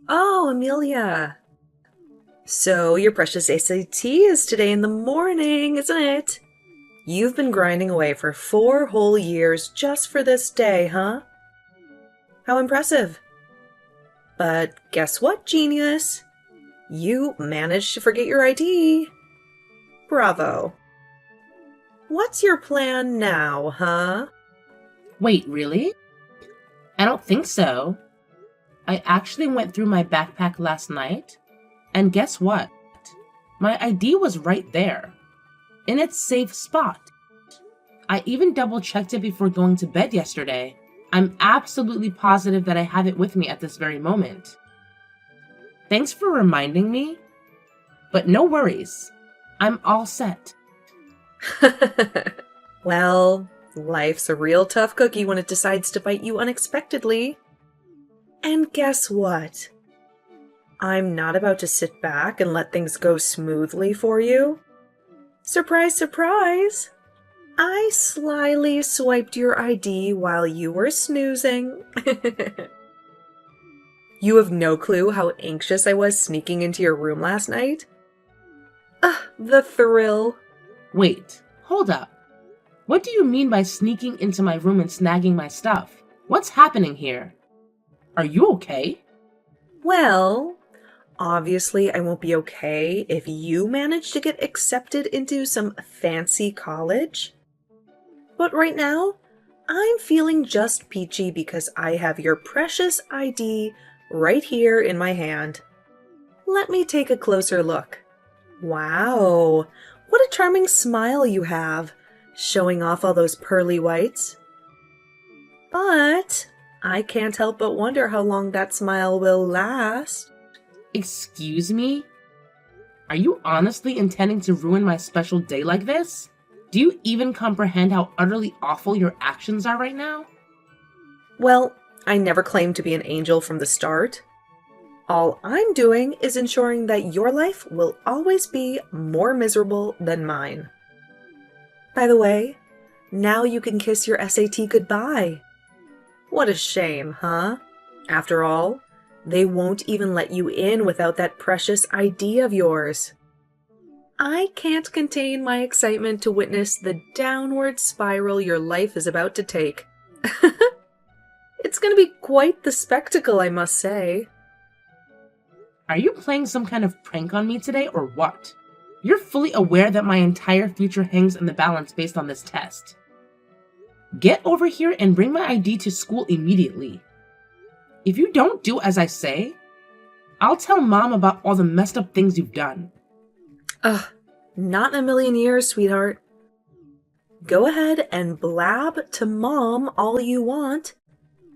Oh, Amelia. So your precious SAT is today in the morning, isn't it? You've been grinding away for 4 whole years just for this day, huh? How impressive. But guess what, genius? You managed to forget your ID. Bravo. What's your plan now, huh? Wait, really? I don't think so. I actually went through my backpack last night, and guess what? My ID was right there, in its safe spot. I even double checked it before going to bed yesterday. I'm absolutely positive that I have it with me at this very moment. Thanks for reminding me, but no worries. I'm all set. Well, life's a real tough cookie when it decides to bite you unexpectedly. And guess what? I'm not about to sit back and let things go smoothly for you. Surprise, surprise! I slyly swiped your ID while you were snoozing. You have no clue how anxious I was sneaking into your room last night? The thrill. Wait, hold up. What do you mean by sneaking into my room and snagging my stuff? What's happening here? Are you okay? Well, obviously I won't be okay if you manage to get accepted into some fancy college. But right now, I'm feeling just peachy because I have your precious ID right here in my hand. Let me take a closer look. Wow, what a charming smile you have, showing off all those pearly whites. But I can't help but wonder how long that smile will last. Excuse me? Are you honestly intending to ruin my special day like this? Do you even comprehend how utterly awful your actions are right now? Well, I never claimed to be an angel from the start. All I'm doing is ensuring that your life will always be more miserable than mine. By the way, now you can kiss your SAT goodbye. What a shame, huh? After all, they won't even let you in without that precious ID of yours. I can't contain my excitement to witness the downward spiral your life is about to take. It's going to be quite the spectacle, I must say. Are you playing some kind of prank on me today or what? You're fully aware that my entire future hangs in the balance based on this test. Get over here and bring my ID to school immediately. If you don't do as I say, I'll tell Mom about all the messed up things you've done. Ugh, not in a million years, sweetheart. Go ahead and blab to Mom all you want.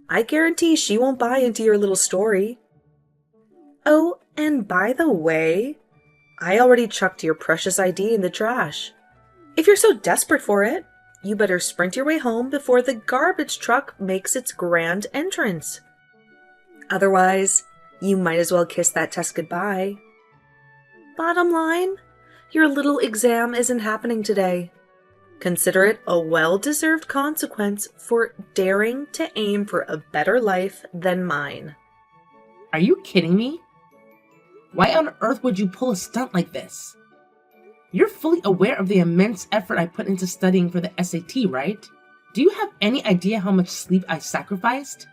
I guarantee she won't buy into your little story. Oh, and by the way, I already chucked your precious ID in the trash. If you're so desperate for it, you better sprint your way home before the garbage truck makes its grand entrance. Otherwise, you might as well kiss that test goodbye. Bottom line, your little exam isn't happening today. Consider it a well-deserved consequence for daring to aim for a better life than mine. Are you kidding me? Why on earth would you pull a stunt like this? You're fully aware of the immense effort I put into studying for the SAT, right? Do you have any idea how much sleep I sacrificed?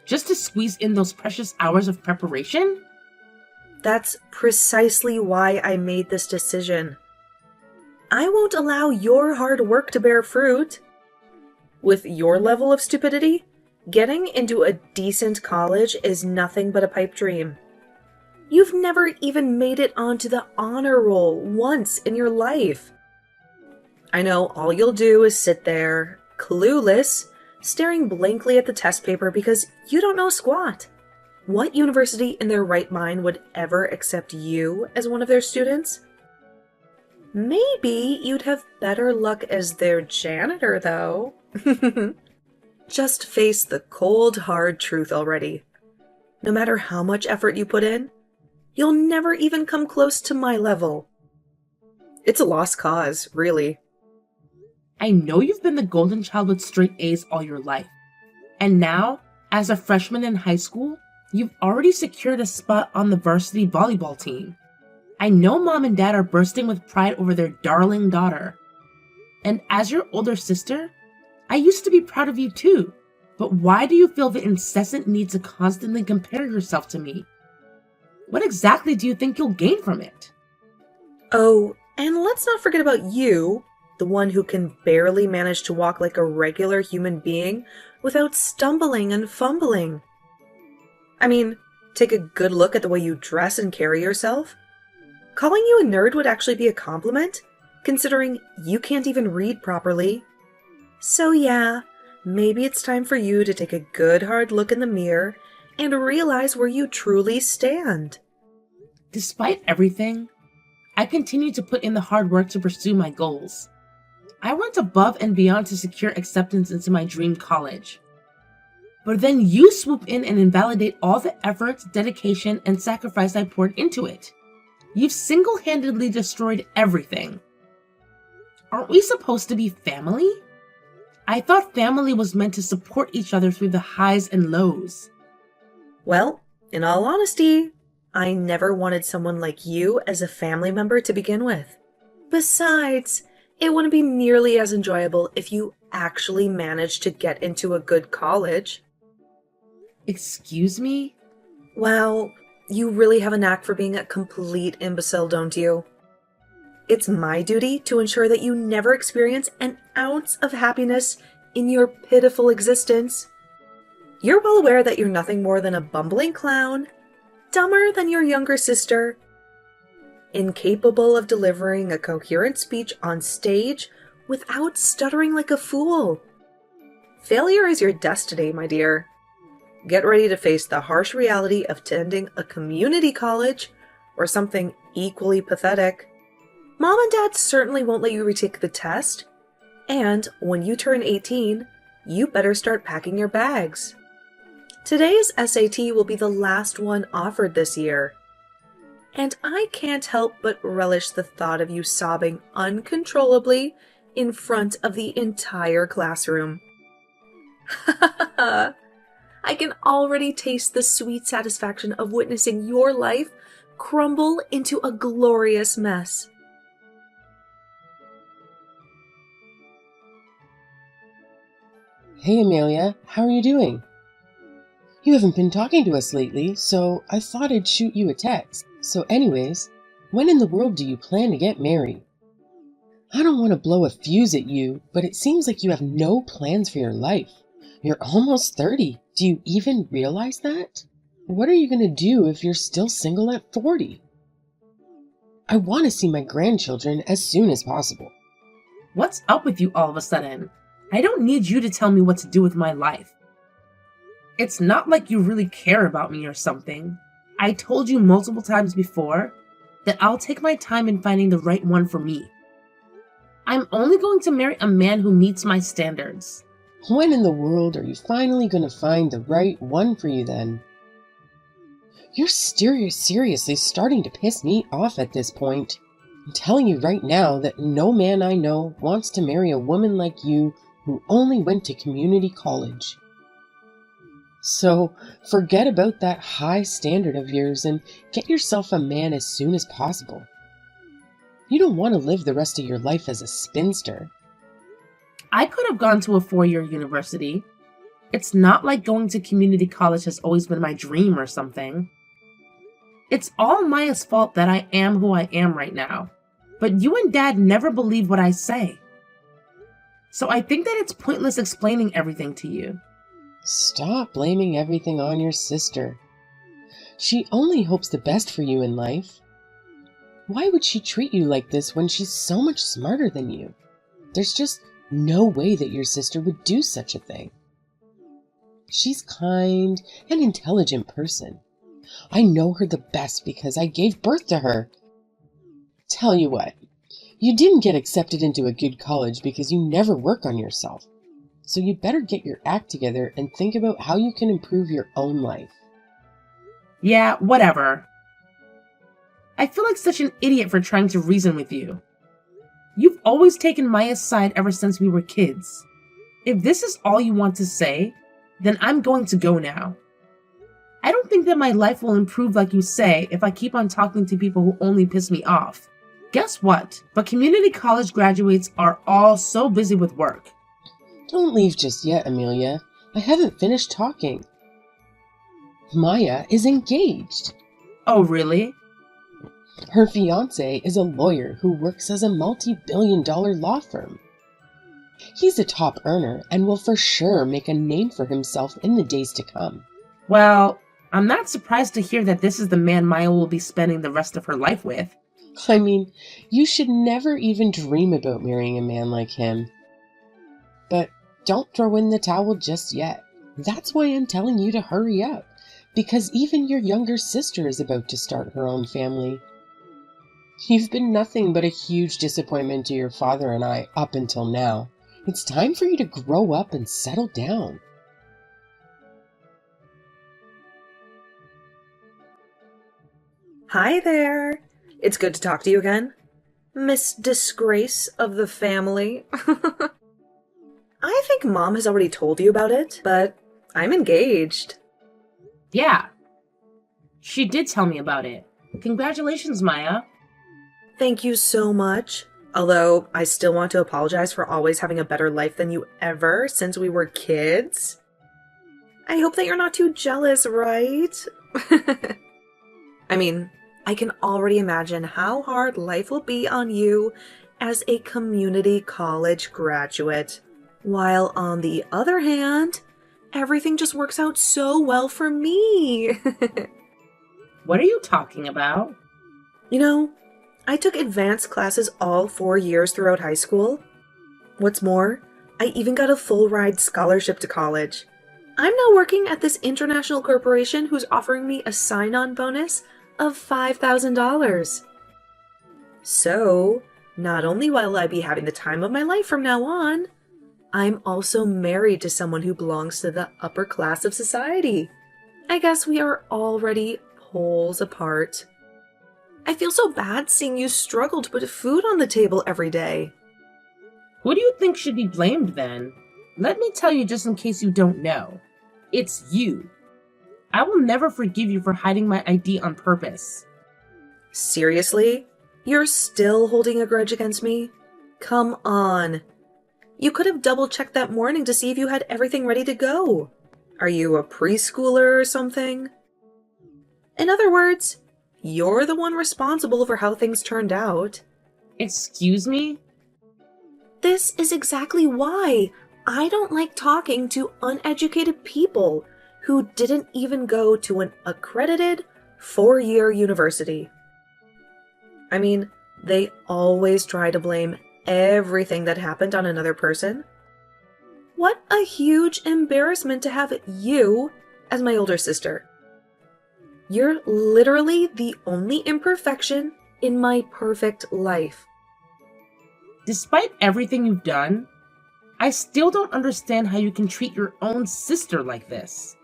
Just to squeeze in those precious hours of preparation? That's precisely why I made this decision. I won't allow your hard work to bear fruit. With your level of stupidity, getting into a decent college is nothing but a pipe dream. You've never even made it onto the honor roll once in your life. I know all you'll do is sit there, clueless, staring blankly at the test paper because you don't know squat. What university in their right mind would ever accept you as one of their students? Maybe you'd have better luck as their janitor, though. Just face the cold, hard truth already. No matter how much effort you put in, you'll never even come close to my level. It's a lost cause, really. I know you've been the golden child with straight A's all your life. And now, as a freshman in high school, You've already secured a spot on the varsity volleyball team. I know Mom and Dad are bursting with pride over their darling daughter. And as your older sister, I used to be proud of you too. But why do you feel the incessant need to constantly compare yourself to me? What exactly do you think you'll gain from it? Oh, and let's not forget about you, the one who can barely manage to walk like a regular human being without stumbling and fumbling. I mean, take a good look at the way you dress and carry yourself. Calling you a nerd would actually be a compliment, considering you can't even read properly. So yeah, maybe it's time for you to take a good hard look in the mirror and realize where you truly stand. Despite everything, I continue to put in the hard work to pursue my goals. I went above and beyond to secure acceptance into my dream college. But then you swoop in and invalidate all the effort, dedication, and sacrifice I poured into it. You've single-handedly destroyed everything. Aren't we supposed to be family? I thought family was meant to support each other through the highs and lows. Well, in all honesty, I never wanted someone like you as a family member to begin with. Besides, it wouldn't be nearly as enjoyable if you actually managed to get into a good college. Excuse me? Wow, you really have a knack for being a complete imbecile, don't you? It's my duty to ensure that you never experience an ounce of happiness in your pitiful existence. You're well aware that you're nothing more than a bumbling clown, dumber than your younger sister, incapable of delivering a coherent speech on stage without stuttering like a fool. Failure is your destiny, my dear. Get ready to face the harsh reality of attending a community college or something equally pathetic. Mom and Dad certainly won't let you retake the test, and when you turn 18, you better start packing your bags. Today's SAT will be the last one offered this year, and I can't help but relish the thought of you sobbing uncontrollably in front of the entire classroom. I can already taste the sweet satisfaction of witnessing your life crumble into a glorious mess. Hey Amelia, how are you doing? You haven't been talking to us lately, so I thought I'd shoot you a text. So anyways, when in the world do you plan to get married? I don't want to blow a fuse at you, but it seems like you have no plans for your life. You're almost 30. Do you even realize that? What are you going to do if you're still single at 40? I want to see my grandchildren as soon as possible. What's up with you all of a sudden? I don't need you to tell me what to do with my life. It's not like you really care about me or something. I told you multiple times before that I'll take my time in finding the right one for me. I'm only going to marry a man who meets my standards. When in the world are you finally going to find the right one for you then? You're seriously starting to piss me off at this point. I'm telling you right now that no man I know wants to marry a woman like you who only went to community college. So forget about that high standard of yours and get yourself a man as soon as possible. You don't want to live the rest of your life as a spinster. I could have gone to a 4-year university. It's not like going to community college has always been my dream or something. It's all Maya's fault that I am who I am right now. But you and Dad never believe what I say. So I think that it's pointless explaining everything to you. Stop blaming everything on your sister. She only hopes the best for you in life. Why would she treat you like this when she's so much smarter than you? There's just no way that your sister would do such a thing. She's kind and intelligent person. I know her the best because I gave birth to her. Tell you what, you didn't get accepted into a good college because you never work on yourself. So you better get your act together and think about how you can improve your own life. Yeah, whatever. I feel like such an idiot for trying to reason with you. You've always taken Maya's side ever since we were kids. If this is all you want to say, then I'm going to go now. I don't think that my life will improve like you say if I keep on talking to people who only piss me off. Guess what? But community college graduates are all so busy with work. Don't leave just yet, Amelia. I haven't finished talking. Maya is engaged. Oh, really? Her fiancé is a lawyer who works as a multi-billion-dollar law firm. He's a top earner and will for sure make a name for himself in the days to come. Well, I'm not surprised to hear that this is the man Maya will be spending the rest of her life with. I mean, you should never even dream about marrying a man like him. But don't throw in the towel just yet. That's why I'm telling you to hurry up, because even your younger sister is about to start her own family. You've been nothing but a huge disappointment to your father and I up until now. It's time for you to grow up and settle down. Hi there. It's good to talk to you again, Miss Disgrace of the family. I think Mom has already told you about it, but I'm engaged. Yeah. She did tell me about it. Congratulations, Maya. Thank you so much. Although I still want to apologize for always having a better life than you ever since we were kids. I hope that you're not too jealous, right? I mean, I can already imagine how hard life will be on you as a community college graduate. While on the other hand, everything just works out so well for me. What are you talking about? You know, I took advanced classes all 4 years throughout high school. What's more, I even got a full ride scholarship to college. I'm now working at this international corporation who's offering me a sign-on bonus of $5,000. So, not only will I be having the time of my life from now on, I'm also married to someone who belongs to the upper class of society. I guess we are already poles apart. I feel so bad seeing you struggle to put food on the table every day. Who do you think should be blamed then? Let me tell you just in case you don't know. It's you. I will never forgive you for hiding my ID on purpose. Seriously? You're still holding a grudge against me? Come on. You could have double-checked that morning to see if you had everything ready to go. Are you a preschooler or something? In other words, you're the one responsible for how things turned out. Excuse me? This is exactly why I don't like talking to uneducated people who didn't even go to an accredited 4-year university. I mean, they always try to blame everything that happened on another person. What a huge embarrassment to have you as my older sister. You're literally the only imperfection in my perfect life. Despite everything you've done, I still don't understand how you can treat your own sister like this.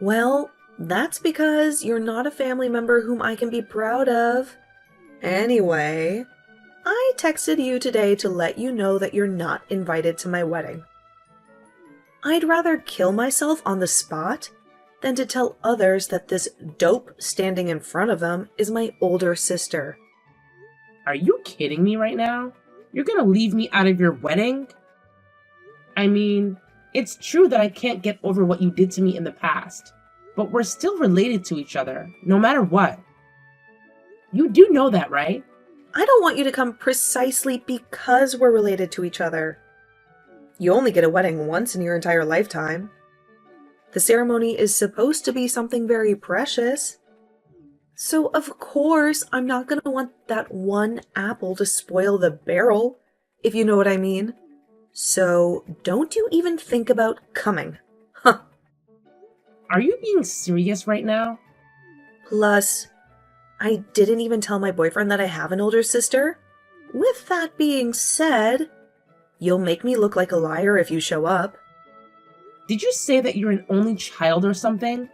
Well, that's because you're not a family member whom I can be proud of. Anyway, I texted you today to let you know that you're not invited to my wedding. I'd rather kill myself on the spot than to tell others that this dope standing in front of them is my older sister. Are you kidding me right now? You're gonna leave me out of your wedding? I mean, it's true that I can't get over what you did to me in the past, but we're still related to each other, no matter what. You do know that, right? I don't want you to come precisely because we're related to each other. You only get a wedding once in your entire lifetime. The ceremony is supposed to be something very precious. So of course, I'm not going to want that one apple to spoil the barrel, if you know what I mean. So don't you even think about coming. Huh. Are you being serious right now? Plus, I didn't even tell my boyfriend that I have an older sister. With that being said, you'll make me look like a liar if you show up. Did you say that you're an only child or something?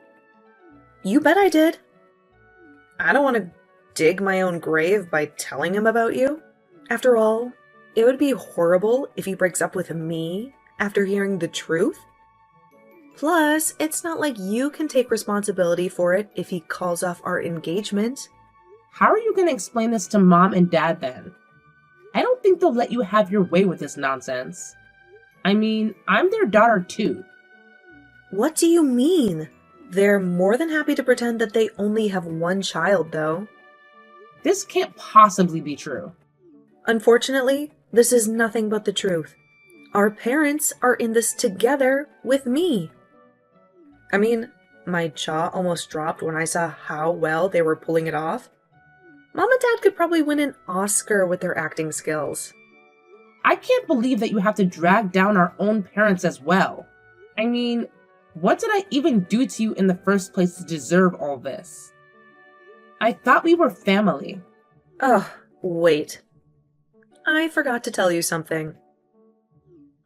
You bet I did. I don't want to dig my own grave by telling him about you. After all, it would be horrible if he breaks up with me after hearing the truth. Plus, it's not like you can take responsibility for it if he calls off our engagement. How are you going to explain this to Mom and Dad then? I don't think they'll let you have your way with this nonsense. I mean, I'm their daughter too. What do you mean? They're more than happy to pretend that they only have one child, though. This can't possibly be true. Unfortunately, this is nothing but the truth. Our parents are in this together with me. I mean, my jaw almost dropped when I saw how well they were pulling it off. Mom and Dad could probably win an Oscar with their acting skills. I can't believe that you have to drag down our own parents as well. I mean, what did I even do to you in the first place to deserve all this? I thought we were family. Oh, wait. I forgot to tell you something.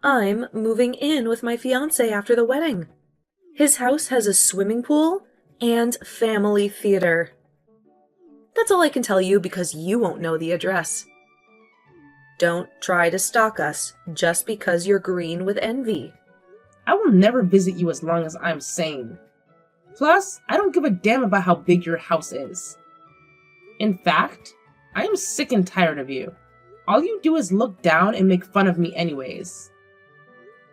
I'm moving in with my fiancé after the wedding. His house has a swimming pool and family theater. That's all I can tell you because you won't know the address. Don't try to stalk us just because you're green with envy. I will never visit you as long as I'm sane. Plus, I don't give a damn about how big your house is. In fact, I am sick and tired of you. All you do is look down and make fun of me anyways.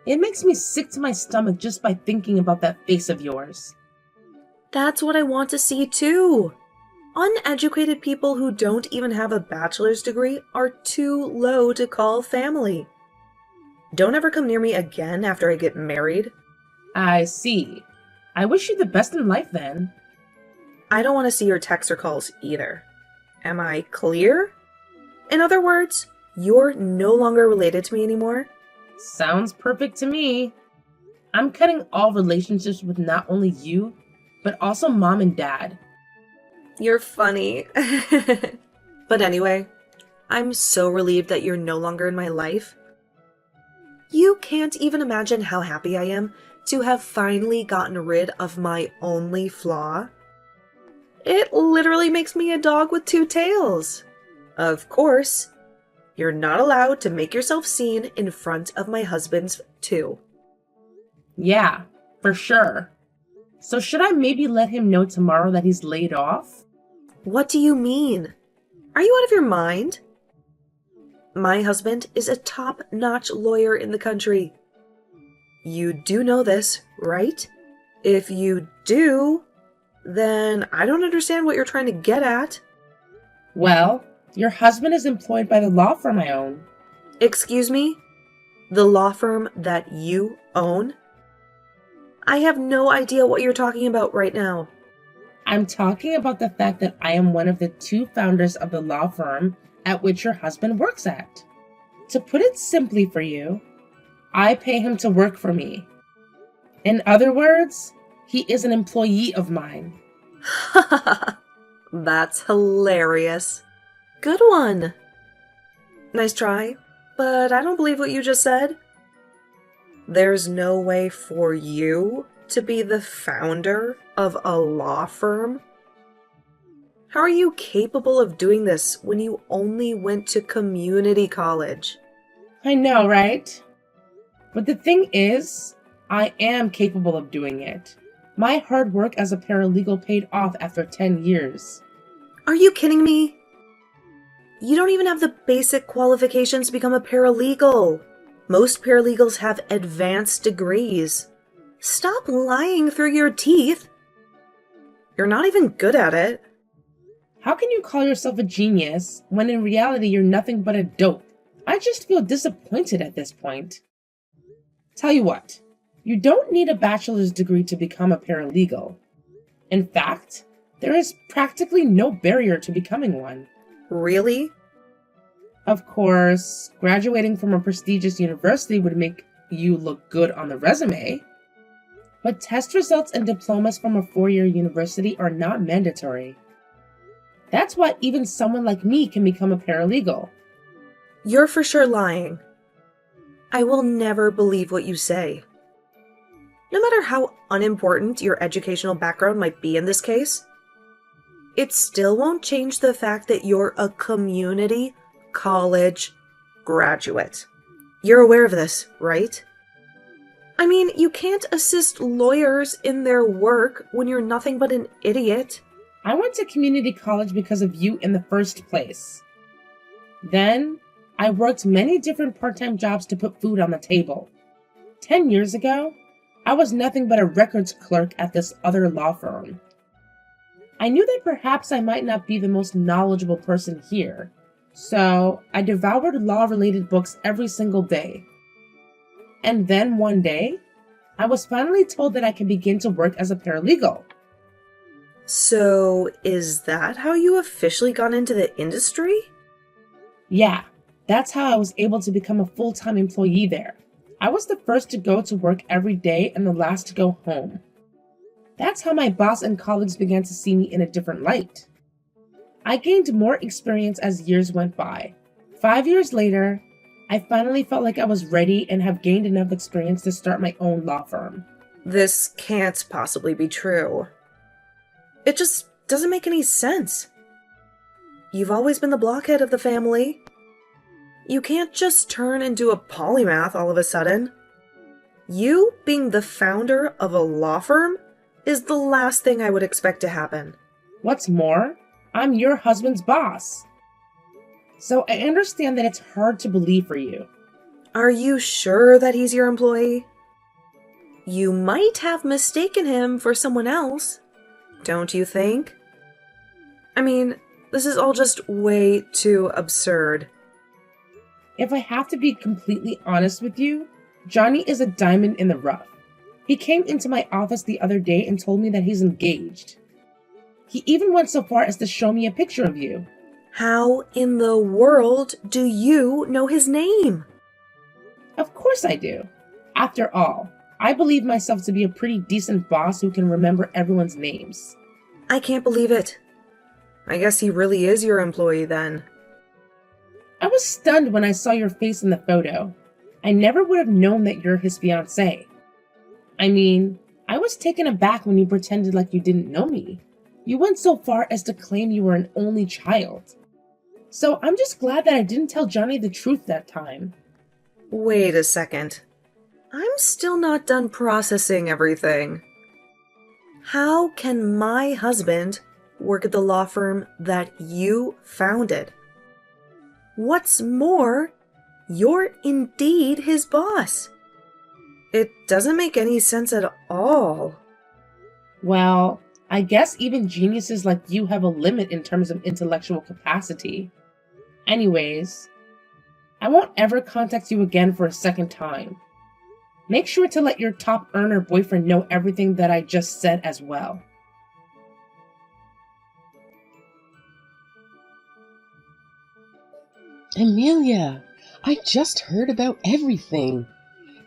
It makes me sick to my stomach just by thinking about that face of yours. That's what I want to see too. Uneducated people who don't even have a bachelor's degree are too low to call family. Don't ever come near me again after I get married. I see. I wish you the best in life then. I don't want to see your texts or calls either. Am I clear? In other words, you're no longer related to me anymore? Sounds perfect to me. I'm cutting all relationships with not only you, but also Mom and Dad. You're funny. But anyway, I'm so relieved that you're no longer in my life. You can't even imagine how happy I am to have finally gotten rid of my only flaw. It literally makes me a dog with two tails. Of course, you're not allowed to make yourself seen in front of my husband's too. Yeah, for sure. So should I maybe let him know tomorrow that he's laid off? What do you mean? Are you out of your mind? My husband is a top-notch lawyer in the country. You do know this, right? If you do, then I don't understand what you're trying to get at. Well, your husband is employed by the law firm I own. Excuse me? The law firm that you own? I have no idea what you're talking about right now. I'm talking about the fact that I am one of the two founders of the law firm at which your husband works at. To put it simply for you, I pay him to work for me. In other words, he is an employee of mine. That's hilarious. Good one. Nice try, but I don't believe what you just said. There's no way for you to be the founder of a law firm? How are you capable of doing this when you only went to community college? I know, right? But the thing is, I am capable of doing it. My hard work as a paralegal paid off after 10 years. Are you kidding me? You don't even have the basic qualifications to become a paralegal. Most paralegals have advanced degrees. Stop lying through your teeth. You're not even good at it. How can you call yourself a genius when in reality you're nothing but a dope? I just feel disappointed at this point. Tell you what, you don't need a bachelor's degree to become a paralegal. In fact, there is practically no barrier to becoming one. Really? Of course, graduating from a prestigious university would make you look good on the resume. But test results and diplomas from a 4-year university are not mandatory. That's why even someone like me can become a paralegal. You're for sure lying. I will never believe what you say. No matter how unimportant your educational background might be in this case, it still won't change the fact that you're a community college graduate. You're aware of this, right? I mean, you can't assist lawyers in their work when you're nothing but an idiot. I went to community college because of you in the first place. Then, I worked many different part-time jobs to put food on the table. 10 years ago, I was nothing but a records clerk at this other law firm. I knew that perhaps I might not be the most knowledgeable person here, so I devoured law-related books every single day. And then one day, I was finally told that I can begin to work as a paralegal. So, is that how you officially got into the industry? Yeah, that's how I was able to become a full-time employee there. I was the first to go to work every day and the last to go home. That's how my boss and colleagues began to see me in a different light. I gained more experience as years went by. 5 years later, I finally felt like I was ready and have gained enough experience to start my own law firm. This can't possibly be true. It just doesn't make any sense. You've always been the blockhead of the family. You can't just turn into a polymath all of a sudden. You being the founder of a law firm is the last thing I would expect to happen. What's more, I'm your husband's boss. So I understand that it's hard to believe for you. Are you sure that he's your employee? You might have mistaken him for someone else, don't you think? I mean, this is all just way too absurd. If I have to be completely honest with you, Johnny is a diamond in the rough. He came into my office the other day and told me that he's engaged. He even went so far as to show me a picture of you. How in the world do you know his name? Of course I do. After all, I believe myself to be a pretty decent boss who can remember everyone's names. I can't believe it. I guess he really is your employee then. I was stunned when I saw your face in the photo. I never would have known that you're his fiancée. I mean, I was taken aback when you pretended like you didn't know me. You went so far as to claim you were an only child. So I'm just glad that I didn't tell Johnny the truth that time. Wait a second. I'm still not done processing everything. How can my husband work at the law firm that you founded? What's more, you're indeed his boss. It doesn't make any sense at all. Well, I guess even geniuses like you have a limit in terms of intellectual capacity. Anyways, I won't ever contact you again for a second time. Make sure to let your top earner boyfriend know everything that I just said as well. Amelia, I just heard about everything.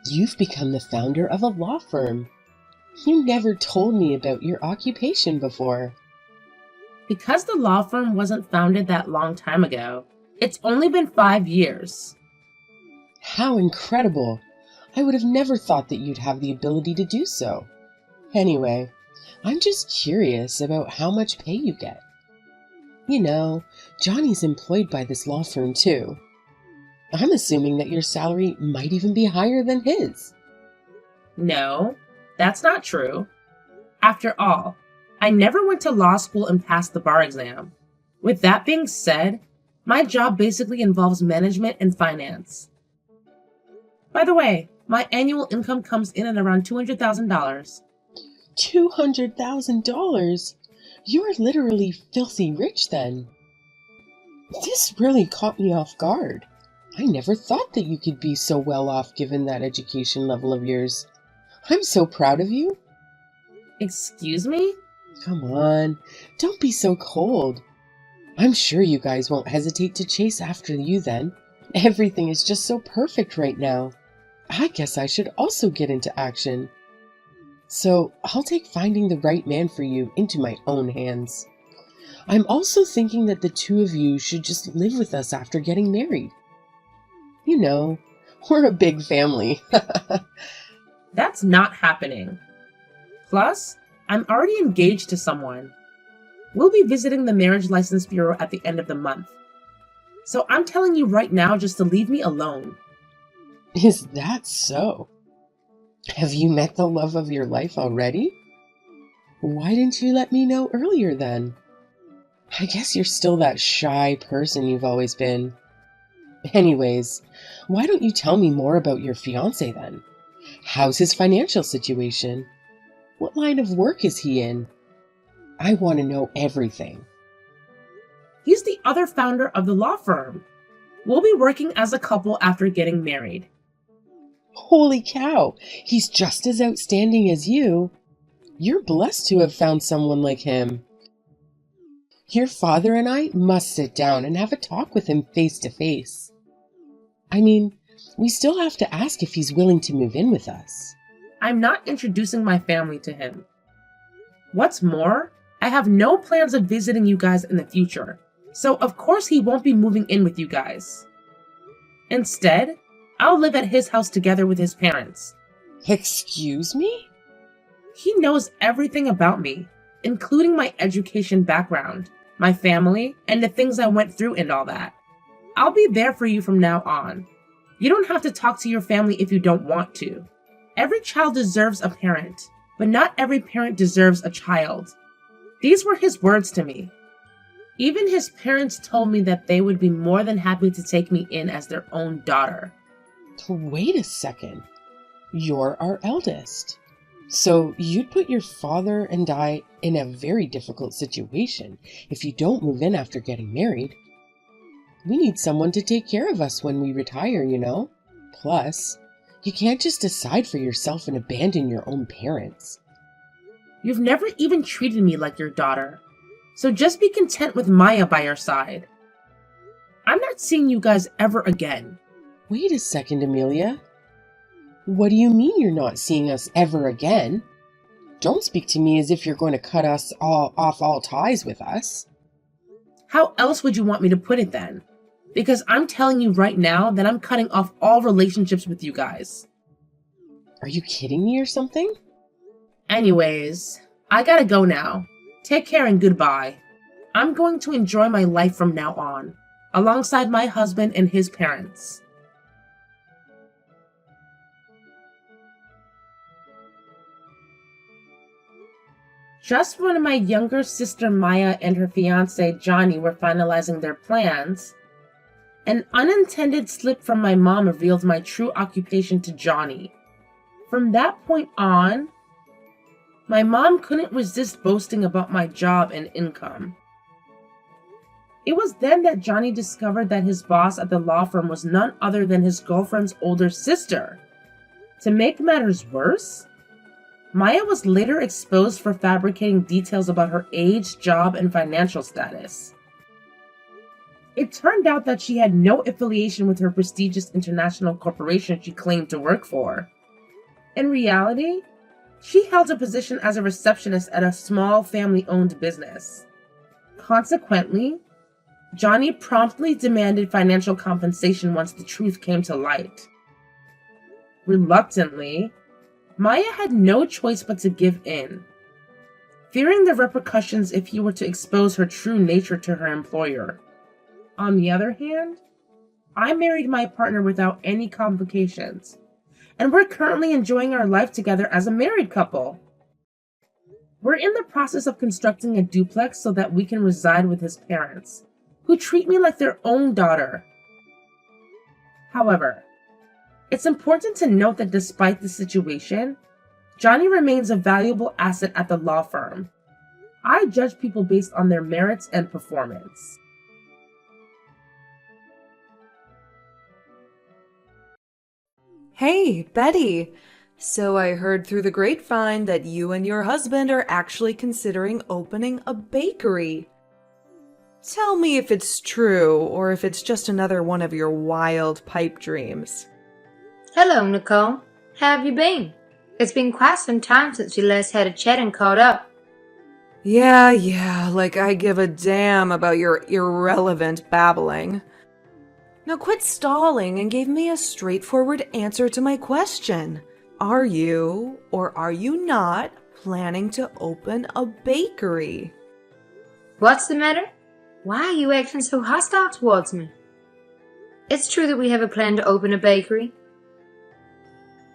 You've become the founder of a law firm. You never told me about your occupation before. Because the law firm wasn't founded that long time ago, it's only been 5 years. How incredible! I would have never thought that you'd have the ability to do so. Anyway, I'm just curious about how much pay you get. You know, Johnny's employed by this law firm too. I'm assuming that your salary might even be higher than his. No, that's not true. After all, I never went to law school and passed the bar exam. With that being said, my job basically involves management and finance. By the way, my annual income comes in at around $200,000. $200,000? You're literally filthy rich then. This really caught me off guard. I never thought that you could be so well off given that education level of yours. I'm so proud of you. Excuse me? Come on, don't be so cold. I'm sure you guys won't hesitate to chase after you then. Everything is just so perfect right now. I guess I should also get into action. So I'll take finding the right man for you into my own hands. I'm also thinking that the two of you should just live with us after getting married. You know, we're a big family. That's not happening. Plus, I'm already engaged to someone. We'll be visiting the Marriage License Bureau at the end of the month. So I'm telling you right now just to leave me alone. Is that so? Have you met the love of your life already? Why didn't you let me know earlier then? I guess you're still that shy person you've always been. Anyways, why don't you tell me more about your fiancé then? How's his financial situation? What line of work is he in? I want to know everything. He's the other founder of the law firm. We'll be working as a couple after getting married. Holy cow, he's just as outstanding as you. You're blessed to have found someone like him. Your father and I must sit down and have a talk with him face to face. I mean, we still have to ask if he's willing to move in with us. I'm not introducing my family to him. What's more, I have no plans of visiting you guys in the future, so of course he won't be moving in with you guys. Instead, I'll live at his house together with his parents. Excuse me? He knows everything about me, including my education background, my family, and the things I went through and all that. I'll be there for you from now on. You don't have to talk to your family if you don't want to. Every child deserves a parent, but not every parent deserves a child. These were his words to me. Even his parents told me that they would be more than happy to take me in as their own daughter. Wait a second. You're our eldest. So you'd put your father and I in a very difficult situation if you don't move in after getting married. We need someone to take care of us when we retire, you know? Plus, you can't just decide for yourself and abandon your own parents. You've never even treated me like your daughter, so just be content with Maya by your side. I'm not seeing you guys ever again. Wait a second, Amelia. What do you mean you're not seeing us ever again? Don't speak to me as if you're going to cut us all ties with us. How else would you want me to put it then? Because I'm telling you right now that I'm cutting off all relationships with you guys. Are you kidding me or something? Anyways, I gotta go now. Take care and goodbye. I'm going to enjoy my life from now on, alongside my husband and his parents. Just when my younger sister Maya and her fiance Johnny were finalizing their plans, an unintended slip from my mom revealed my true occupation to Johnny. From that point on, my mom couldn't resist boasting about my job and income. It was then that Johnny discovered that his boss at the law firm was none other than his girlfriend's older sister. To make matters worse, Maya was later exposed for fabricating details about her age, job, and financial status. It turned out that she had no affiliation with her prestigious international corporation she claimed to work for. In reality, she held a position as a receptionist at a small family-owned business. Consequently, Johnny promptly demanded financial compensation once the truth came to light. Reluctantly, Maya had no choice but to give in, fearing the repercussions if he were to expose her true nature to her employer. On the other hand, I married my partner without any complications, and we're currently enjoying our life together as a married couple. We're in the process of constructing a duplex so that we can reside with his parents, who treat me like their own daughter. However, it's important to note that despite the situation, Johnny remains a valuable asset at the law firm. I judge people based on their merits and performance. Hey, Betty. So I heard through the grapevine that you and your husband are actually considering opening a bakery. Tell me if it's true or if it's just another one of your wild pipe dreams. Hello, Nicole. How have you been? It's been quite some time since we last had a chat and caught up. Yeah, like I give a damn about your irrelevant babbling. Now quit stalling and give me a straightforward answer to my question. Are you, or are you not, planning to open a bakery? What's the matter? Why are you acting so hostile towards me? It's true that we have a plan to open a bakery.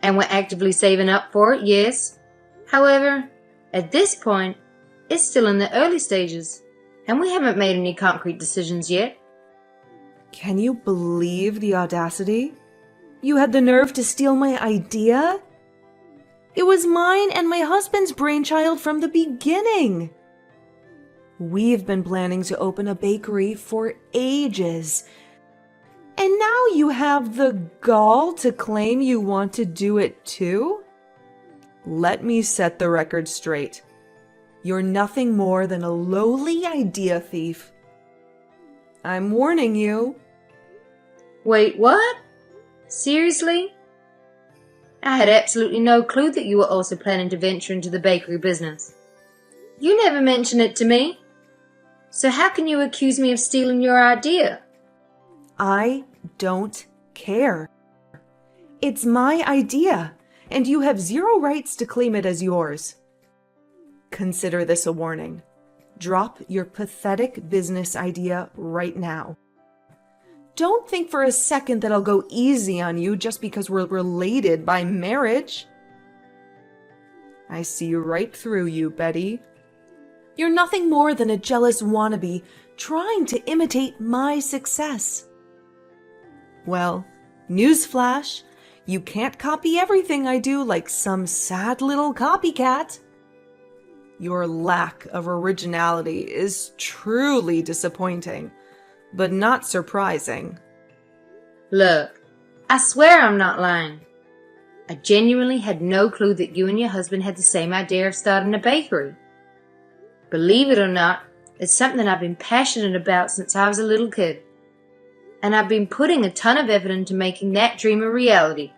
And we're actively saving up for it, yes. However, at this point, it's still in the early stages, and we haven't made any concrete decisions yet. Can you believe the audacity? You had the nerve to steal my idea? It was mine and my husband's brainchild from the beginning. We've been planning to open a bakery for ages. And now you have the gall to claim you want to do it too? Let me set the record straight. You're nothing more than a lowly idea thief. I'm warning you. Wait, what? Seriously? I had absolutely no clue that you were also planning to venture into the bakery business. You never mentioned it to me. So how can you accuse me of stealing your idea? I don't care. It's my idea, and you have zero rights to claim it as yours. Consider this a warning. Drop your pathetic business idea right now. Don't think for a second that I'll go easy on you just because we're related by marriage. I see right through you, Betty. You're nothing more than a jealous wannabe trying to imitate my success. Well, newsflash, you can't copy everything I do like some sad little copycat. Your lack of originality is truly disappointing, but not surprising. Look, I swear I'm not lying. I genuinely had no clue that you and your husband had the same idea of starting a bakery. Believe it or not, it's something I've been passionate about since I was a little kid. And I've been putting a ton of effort into making that dream a reality.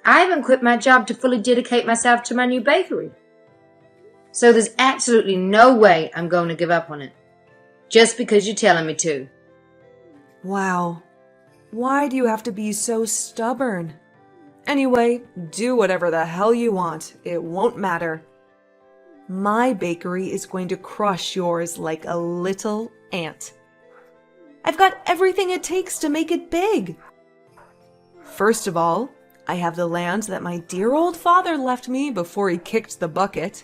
I haven't quit my job to fully dedicate myself to my new bakery. So there's absolutely no way I'm going to give up on it. Just because you're telling me to. Wow. Why do you have to be so stubborn? Anyway, do whatever the hell you want. It won't matter. My bakery is going to crush yours like a little ant. I've got everything it takes to make it big. First of all, I have the land that my dear old father left me before he kicked the bucket.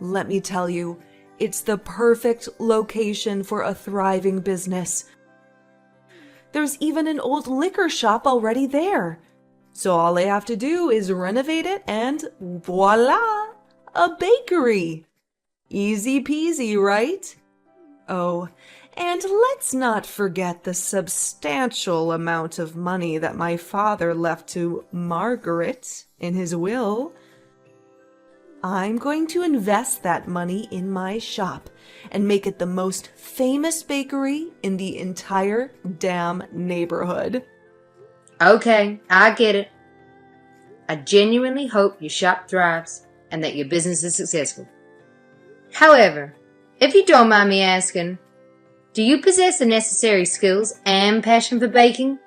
Let me tell you, it's the perfect location for a thriving business. There's even an old liquor shop already there. So all I have to do is renovate it and voila, a bakery. Easy peasy, right? Oh, and let's not forget the substantial amount of money that my father left to Margaret in his will. I'm going to invest that money in my shop and make it the most famous bakery in the entire damn neighborhood. Okay, I get it. I genuinely hope your shop thrives and that your business is successful. However, if you don't mind me asking, do you possess the necessary skills and passion for baking?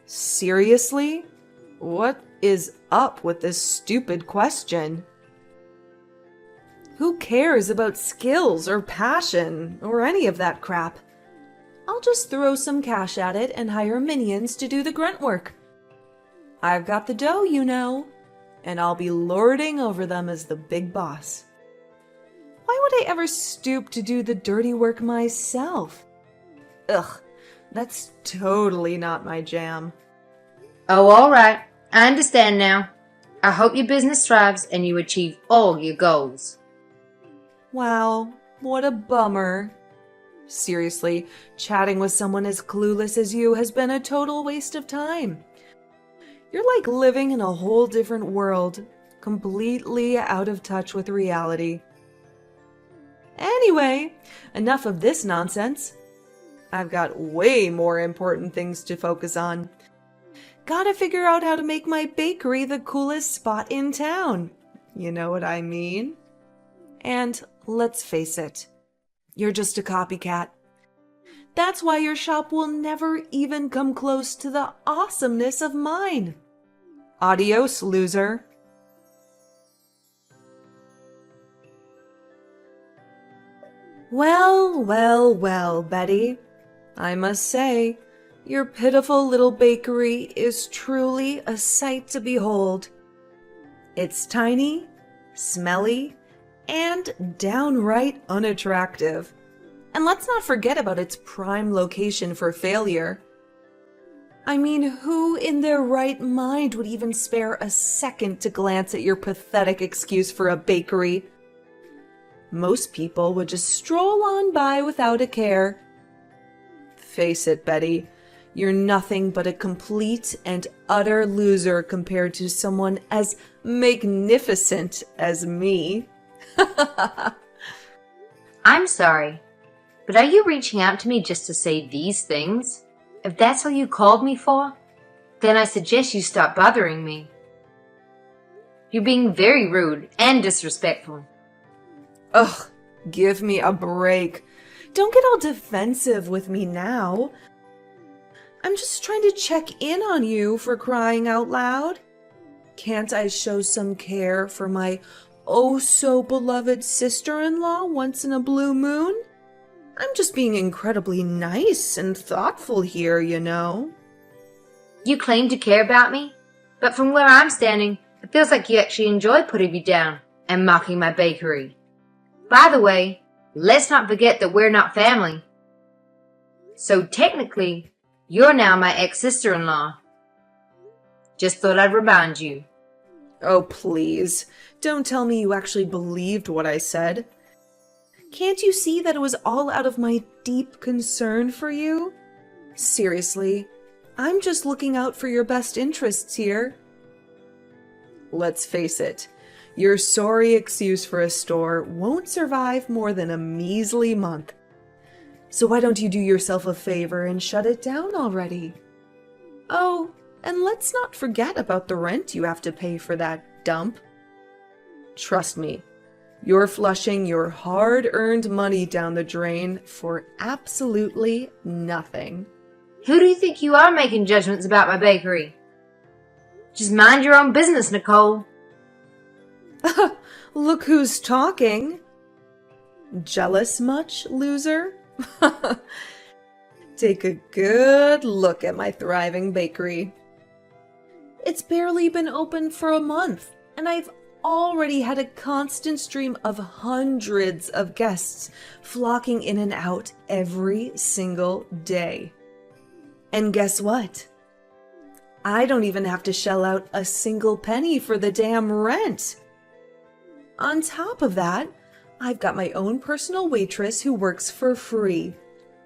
Seriously? What is up with this stupid question? Who cares about skills or passion or any of that crap? I'll just throw some cash at it and hire minions to do the grunt work. I've got the dough, you know, and I'll be lording over them as the big boss. Why would I ever stoop to do the dirty work myself? Ugh, that's totally not my jam. Oh, all right. I understand now. I hope your business thrives and you achieve all your goals. Wow, what a bummer. Seriously, chatting with someone as clueless as you has been a total waste of time. You're like living in a whole different world, completely out of touch with reality. Anyway, enough of this nonsense. I've got way more important things to focus on. Gotta figure out how to make my bakery the coolest spot in town. You know what I mean? And let's face it, you're just a copycat. That's why your shop will never even come close to the awesomeness of mine. Adios, loser. Well, Betty. I must say, Your pitiful little bakery is truly a sight to behold. It's tiny, smelly, and downright unattractive. And let's not forget about its prime location for failure. I mean, who in their right mind would even spare a second to glance at your pathetic excuse for a bakery? Most people would just stroll on by without a care. Face it, Betty, you're nothing but a complete and utter loser compared to someone as magnificent as me. I'm sorry, but are you reaching out to me just to say these things? If that's all you called me for, then I suggest you stop bothering me. You're being very rude and disrespectful. Ugh, give me a break. Don't get all defensive with me now. I'm just trying to check in on you, for crying out loud. Can't I show some care for my oh-so-beloved sister-in-law once in a blue moon? I'm just being incredibly nice and thoughtful here, you know. You claim to care about me, but from where I'm standing, it feels like you actually enjoy putting me down and mocking my bakery. By the way, let's not forget that we're not family. So technically, you're now my ex-sister-in-law. Just thought I'd remind you. Oh, please, don't tell me you actually believed what I said. Can't you see that it was all out of my deep concern for you? Seriously, I'm just looking out for your best interests here. Let's face it, your sorry excuse for a store won't survive more than a measly month. So why don't you do yourself a favor and shut it down already? Oh, and let's not forget about the rent you have to pay for that dump. Trust me, you're flushing your hard-earned money down the drain for absolutely nothing. Who do you think you are making judgments about my bakery? Just mind your own business, Nicole. Look who's talking. Jealous much, loser? Take a good look at my thriving bakery. It's barely been open for a month, and I've already had a constant stream of hundreds of guests flocking in and out every single day. And guess what? I don't even have to shell out a single penny for the damn rent. On top of that, I've got my own personal waitress who works for free.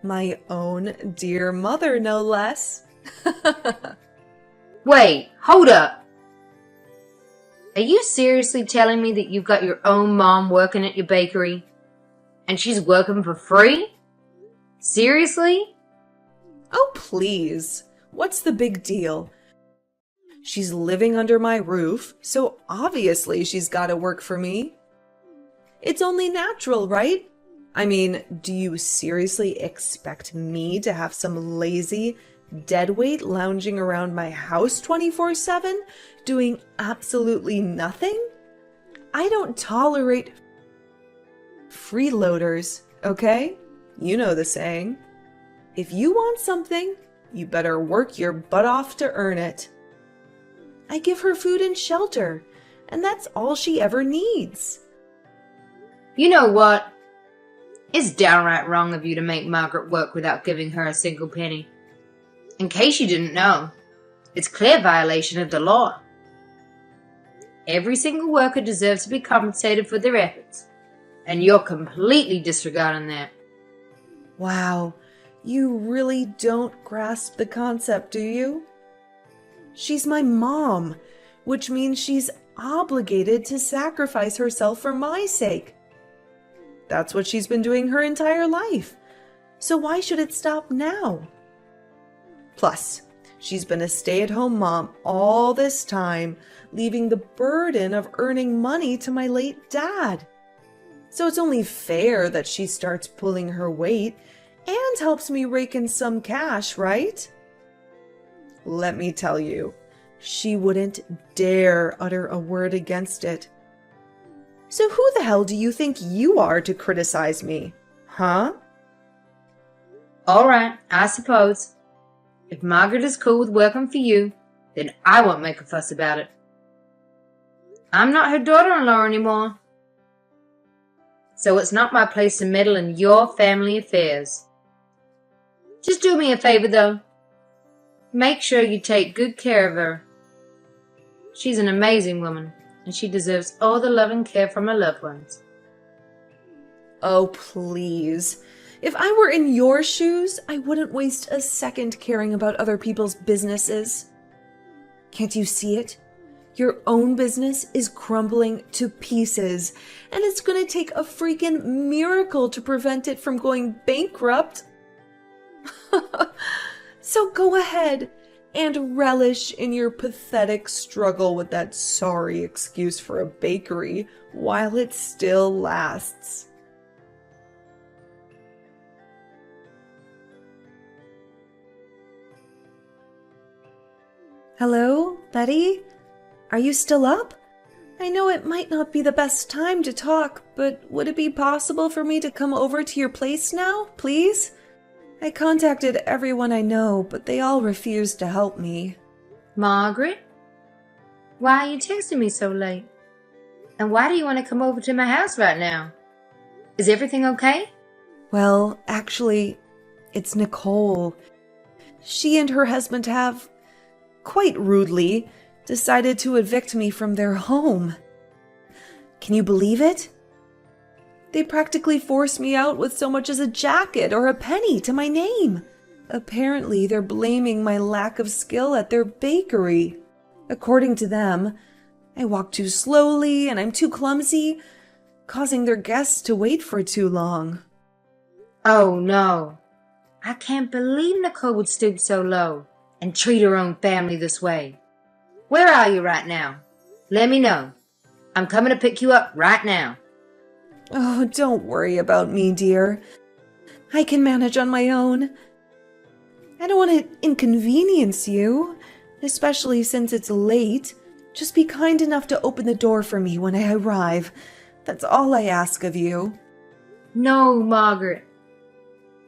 My own dear mother, no less. Wait, hold up. Are you seriously telling me that you've got your own mom working at your bakery? And she's working for free? Seriously? Oh, please. What's the big deal? She's living under my roof, so obviously she's got to work for me. It's only natural, right? I mean, do you seriously expect me to have some lazy deadweight lounging around my house 24/7, doing absolutely nothing? I don't tolerate freeloaders, okay? You know the saying. If you want something, you better work your butt off to earn it. I give her food and shelter, and that's all she ever needs. You know what? It's downright wrong of you to make Margaret work without giving her a single penny. In case you didn't know, it's clear violation of the law. Every single worker deserves to be compensated for their efforts, and you're completely disregarding that. Wow, you really don't grasp the concept, do you? She's my mom, which means she's obligated to sacrifice herself for my sake. That's what she's been doing her entire life. So why should it stop now? Plus, she's been a stay-at-home mom all this time, leaving the burden of earning money to my late dad. So it's only fair that she starts pulling her weight and helps me rake in some cash, right? Let me tell you, she wouldn't dare utter a word against it. So who the hell do you think you are to criticize me? Huh? All right, I suppose. If Margaret is cool with working for you, then I won't make a fuss about it. I'm not her daughter-in-law anymore, so it's not my place to meddle in your family affairs. Just do me a favor, though. Make sure you take good care of her. She's an amazing woman, and she deserves all the love and care from her loved ones. Oh, please. If I were in your shoes, I wouldn't waste a second caring about other people's businesses. Can't you see it? Your own business is crumbling to pieces, and it's gonna take a freaking miracle to prevent it from going bankrupt. So go ahead and relish in your pathetic struggle with that sorry excuse for a bakery while it still lasts. Hello, Betty? Are you still up? I know it might not be the best time to talk, but would it be possible for me to come over to your place now, please? I contacted everyone I know, but they all refused to help me. Margaret? Why are you texting me so late? And why do you want to come over to my house right now? Is everything okay? Well, actually, it's Nicole. She and her husband have, quite rudely, decided to evict me from their home. Can you believe it? They practically forced me out with so much as a jacket or a penny to my name. Apparently, they're blaming my lack of skill at their bakery. According to them, I walk too slowly and I'm too clumsy, causing their guests to wait for too long. Oh no. I can't believe Nicole would stoop so low and treat her own family this way. Where are you right now? Let me know. I'm coming to pick you up right now. Oh, don't worry about me, dear. I can manage on my own. I don't want to inconvenience you, especially since it's late. Just be kind enough to open the door for me when I arrive. That's all I ask of you. No, Margaret.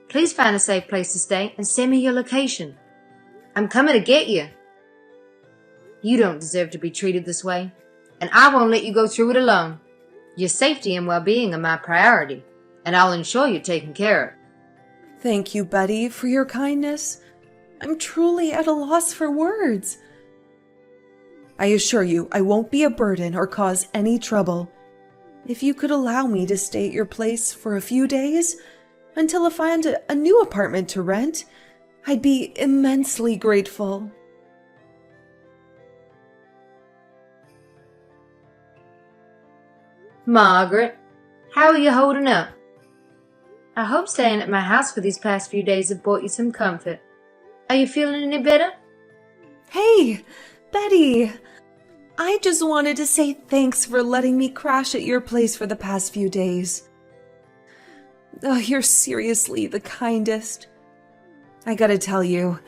Please find a safe place to stay and send me your location. I'm coming to get you. You don't deserve to be treated this way, and I won't let you go through it alone. Your safety and well-being are my priority, and I'll ensure you're taken care of. Thank you, Betty, for your kindness. I'm truly at a loss for words. I assure you, I won't be a burden or cause any trouble. If you could allow me to stay at your place for a few days, until I find a new apartment to rent, I'd be immensely grateful. Margaret, how are you holding up? I hope staying at my house for these past few days have brought you some comfort. Are you feeling any better? Hey, Betty! I just wanted to say thanks for letting me crash at your place for the past few days. Oh, you're seriously the kindest. I gotta tell you,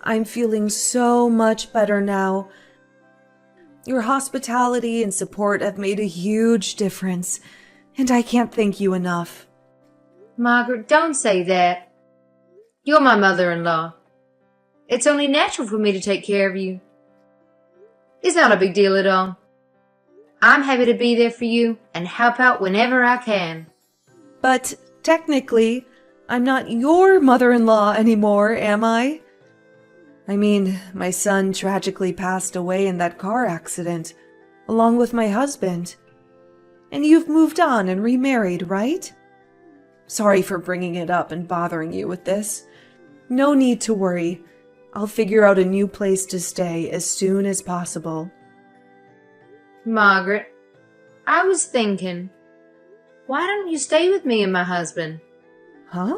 I'm feeling so much better now. Your hospitality and support have made a huge difference, and I can't thank you enough. Margaret, don't say that. You're my mother-in-law. It's only natural for me to take care of you. It's not a big deal at all. I'm happy to be there for you and help out whenever I can. But technically, I'm not your mother-in-law anymore, am I? I mean, my son tragically passed away in that car accident, along with my husband. And you've moved on and remarried, right? Sorry for bringing it up and bothering you with this. No need to worry. I'll figure out a new place to stay as soon as possible. Margaret, I was thinking, why don't you stay with me and my husband? Huh?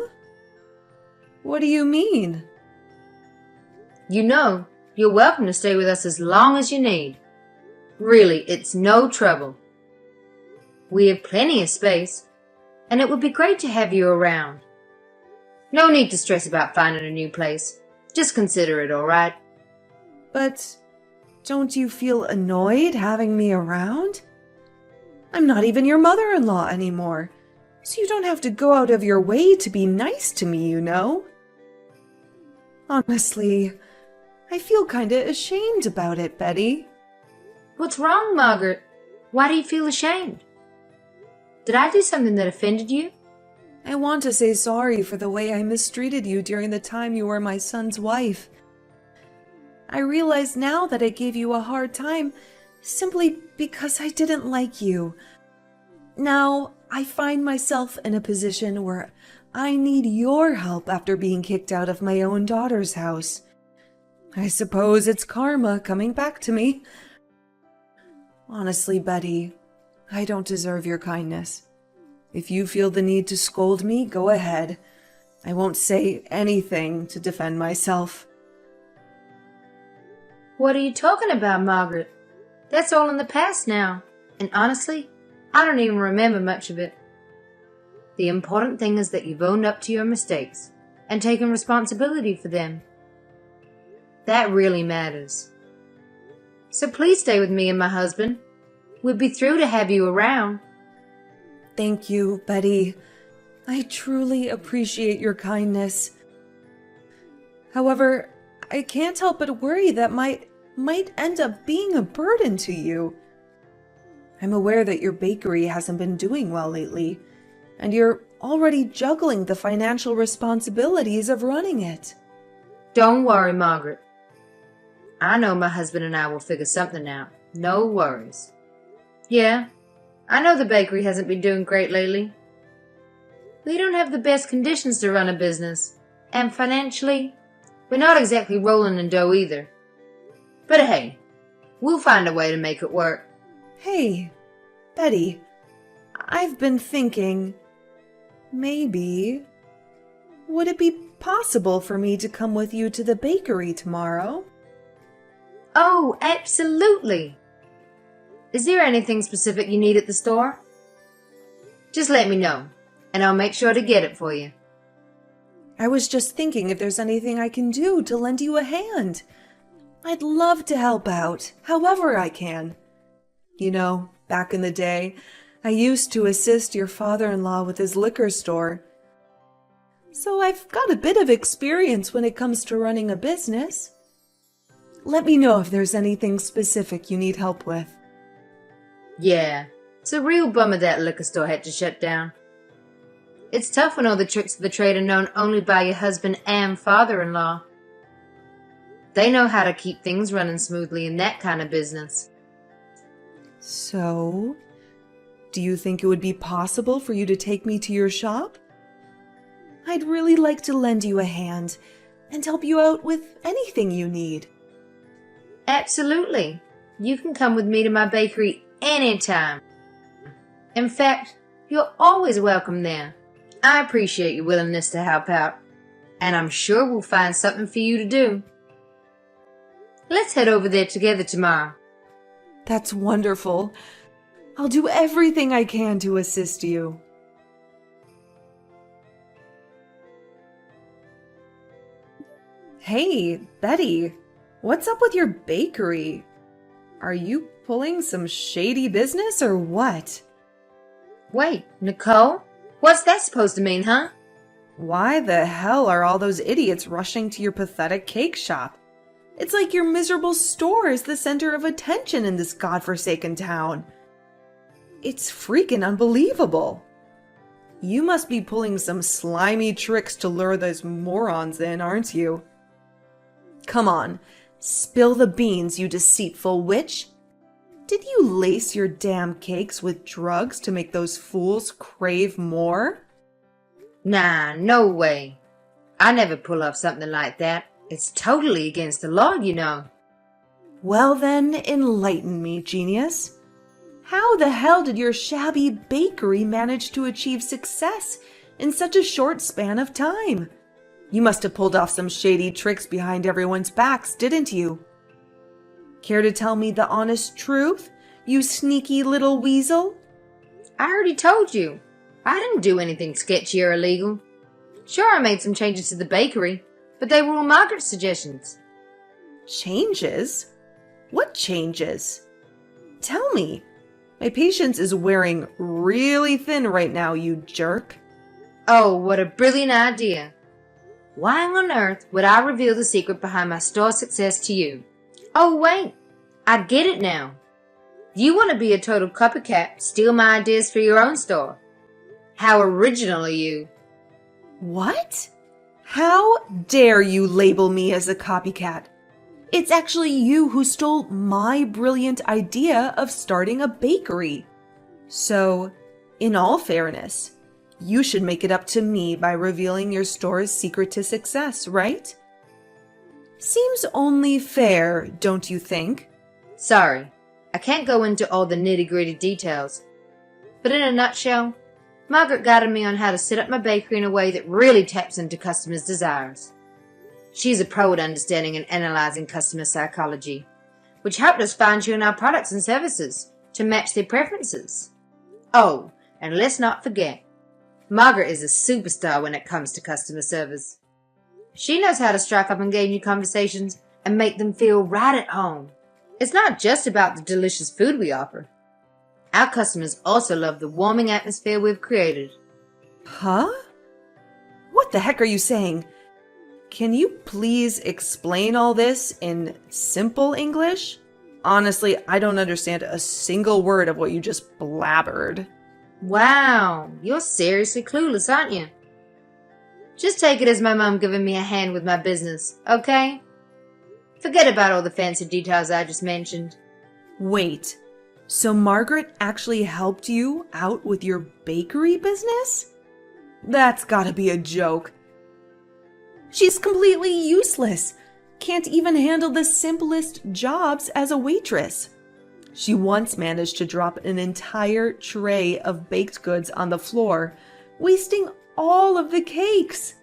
What do you mean? You know, you're welcome to stay with us as long as you need. Really, it's no trouble. We have plenty of space, and it would be great to have you around. No need to stress about finding a new place. Just consider it, all right? But don't you feel annoyed having me around? I'm not even your mother-in-law anymore, so you don't have to go out of your way to be nice to me, you know? Honestly, I feel kinda ashamed about it, Betty. What's wrong, Margaret? Why do you feel ashamed? Did I do something that offended you? I want to say sorry for the way I mistreated you during the time you were my son's wife. I realize now that I gave you a hard time simply because I didn't like you. Now, I find myself in a position where I need your help after being kicked out of my own daughter's house. I suppose it's karma coming back to me. Honestly, Betty, I don't deserve your kindness. If you feel the need to scold me, go ahead. I won't say anything to defend myself. What are you talking about, Margaret? That's all in the past now, and honestly, I don't even remember much of it. The important thing is that you've owned up to your mistakes and taken responsibility for them. That really matters. So please stay with me and my husband. We'd be thrilled to have you around. Thank you, Betty. I truly appreciate your kindness. However, I can't help but worry that might end up being a burden to you. I'm aware that your bakery hasn't been doing well lately, and you're already juggling the financial responsibilities of running it. Don't worry, Margaret. I know my husband and I will figure something out. No worries. Yeah, I know the bakery hasn't been doing great lately. We don't have the best conditions to run a business, and financially, we're not exactly rolling in dough either. But hey, we'll find a way to make it work. Hey, Betty, I've been thinking, maybe, would it be possible for me to come with you to the bakery tomorrow? Oh, absolutely. Is there anything specific you need at the store? Just let me know, and I'll make sure to get it for you. I was just thinking if there's anything I can do to lend you a hand. I'd love to help out, however I can. You know, back in the day, I used to assist your father-in-law with his liquor store. So I've got a bit of experience when it comes to running a business. Let me know if there's anything specific you need help with. Yeah, it's a real bummer that liquor store had to shut down. It's tough when all the tricks of the trade are known only by your husband and father-in-law. They know how to keep things running smoothly in that kind of business. So, do you think it would be possible for you to take me to your shop? I'd really like to lend you a hand and help you out with anything you need. Absolutely. You can come with me to my bakery anytime. In fact, you're always welcome there. I appreciate your willingness to help out, and I'm sure we'll find something for you to do. Let's head over there together tomorrow. That's wonderful. I'll do everything I can to assist you. Hey, Betty, what's up with your bakery? Are you pulling some shady business or what? Wait, Nicole? What's that supposed to mean, huh? Why the hell are all those idiots rushing to your pathetic cake shop? It's like your miserable store is the center of attention in this godforsaken town. It's freaking unbelievable. You must be pulling some slimy tricks to lure those morons in, aren't you? Come on, spill the beans, you deceitful witch. Did you lace your damn cakes with drugs to make those fools crave more? Nah, no way. I never pull off something like that. It's totally against the law, you know. Well then, enlighten me, genius. How the hell did your shabby bakery manage to achieve success in such a short span of time? You must have pulled off some shady tricks behind everyone's backs, didn't you? Care to tell me the honest truth, you sneaky little weasel? I already told you. I didn't do anything sketchy or illegal. Sure, I made some changes to the bakery, but they were all Margaret's suggestions. Changes? What changes? Tell me. My patience is wearing really thin right now, you jerk. Oh, what a brilliant idea. why on earth would I reveal the secret behind my store success to you? Oh, wait, I get it now. You want to be a total copycat, steal my ideas for your own store. How original are you? What? How dare you label me as a copycat? It's actually you who stole my brilliant idea of starting a bakery. So, in all fairness, you should make it up to me by revealing your store's secret to success, right? Seems only fair, don't you think? Sorry, I can't go into all the nitty-gritty details. But in a nutshell, Margaret guided me on how to set up my bakery in a way that really taps into customers' desires. She's a pro at understanding and analyzing customer psychology, which helped us fine-tune our products and services to match their preferences. Oh, and let's not forget, Margaret is a superstar when it comes to customer service. She knows how to strike up engaging conversations and make them feel right at home. It's not just about the delicious food we offer. Our customers also love the warming atmosphere we've created. Huh? What the heck are you saying? Can you please explain all this in simple English? Honestly, I don't understand a single word of what you just blabbered. Wow, you're seriously clueless, aren't you? Just take it as my mom giving me a hand with my business, okay? Forget about all the fancy details I just mentioned. Wait, so Margaret actually helped you out with your bakery business? That's gotta be a joke. She's completely useless. Can't even handle the simplest jobs as a waitress. She once managed to drop an entire tray of baked goods on the floor, wasting all of the cakes.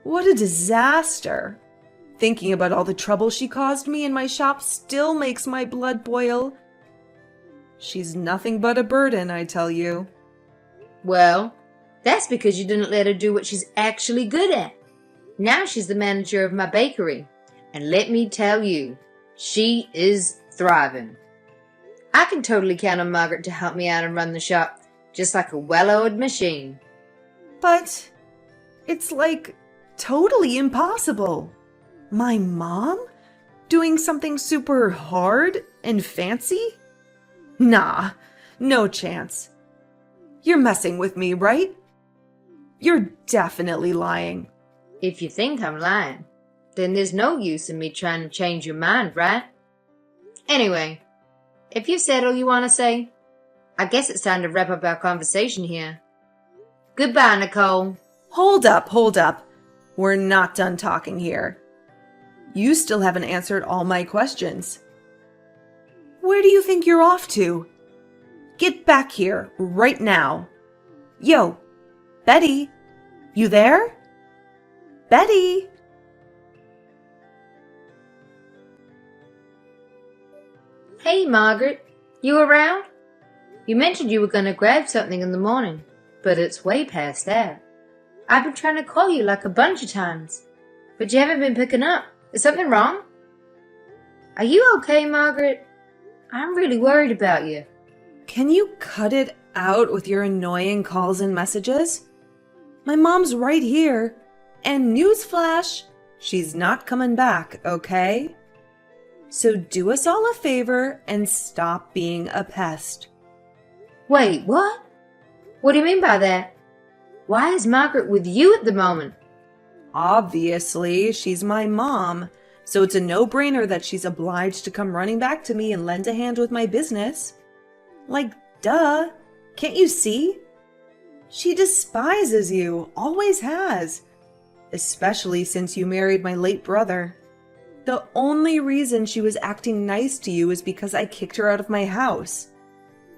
What a disaster. Thinking about all the trouble she caused me in my shop still makes my blood boil. She's nothing but a burden, I tell you. Well, that's because you didn't let her do what she's actually good at. Now she's the manager of my bakery, and let me tell you, she is thriving. I can totally count on Margaret to help me out and run the shop, just like a well-oiled machine. But it's like totally impossible. My mom? Doing something super hard and fancy? Nah, no chance. You're messing with me, right? You're definitely lying. If you think I'm lying, then there's no use in me trying to change your mind, right? Anyway, if you've said all you want to say, I guess it's time to wrap up our conversation here. Goodbye, Nicole. Hold up. We're not done talking here. You still haven't answered all my questions. Where do you think you're off to? Get back here right now. Yo, Betty, you there? Betty? Hey, Margaret. You around? You mentioned you were going to grab something in the morning, but it's way past that. I've been trying to call you like a bunch of times, but you haven't been picking up. Is something wrong? Are you okay, Margaret? I'm really worried about you. Can you cut it out with your annoying calls and messages? My mom's right here. And newsflash, she's not coming back, okay? So do us all a favor and stop being a pest. Wait, what? What do you mean by that? Why is Margaret with you at the moment? Obviously, she's my mom, so it's a no-brainer that she's obliged to come running back to me and lend a hand with my business. Like, duh. Can't you see? She despises you, always has. Especially since you married my late brother. The only reason she was acting nice to you is because I kicked her out of my house.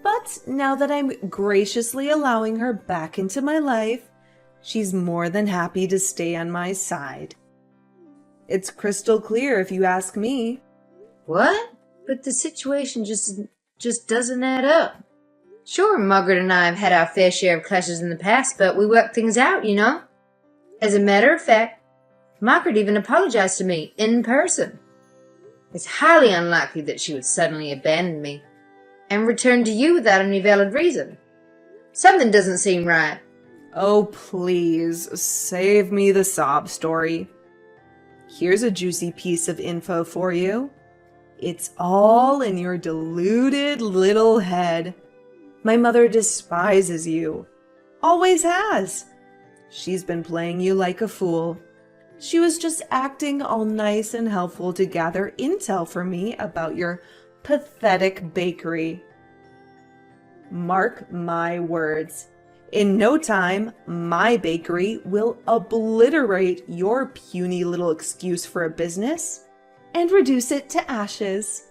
But now that I'm graciously allowing her back into my life, she's more than happy to stay on my side. It's crystal clear if you ask me. What? But the situation just doesn't add up. Sure, Margaret and I have had our fair share of clashes in the past, but we work things out, you know? As a matter of fact, Margaret even apologized to me in person. It's highly unlikely that she would suddenly abandon me and return to you without any valid reason. Something doesn't seem right. Oh, please, save me the sob story. Here's a juicy piece of info for you. It's all in your deluded little head. My mother despises you. Always has. She's been playing you like a fool. She was just acting all nice and helpful to gather intel for me about your pathetic bakery. Mark my words. In no time, my bakery will obliterate your puny little excuse for a business and reduce it to ashes.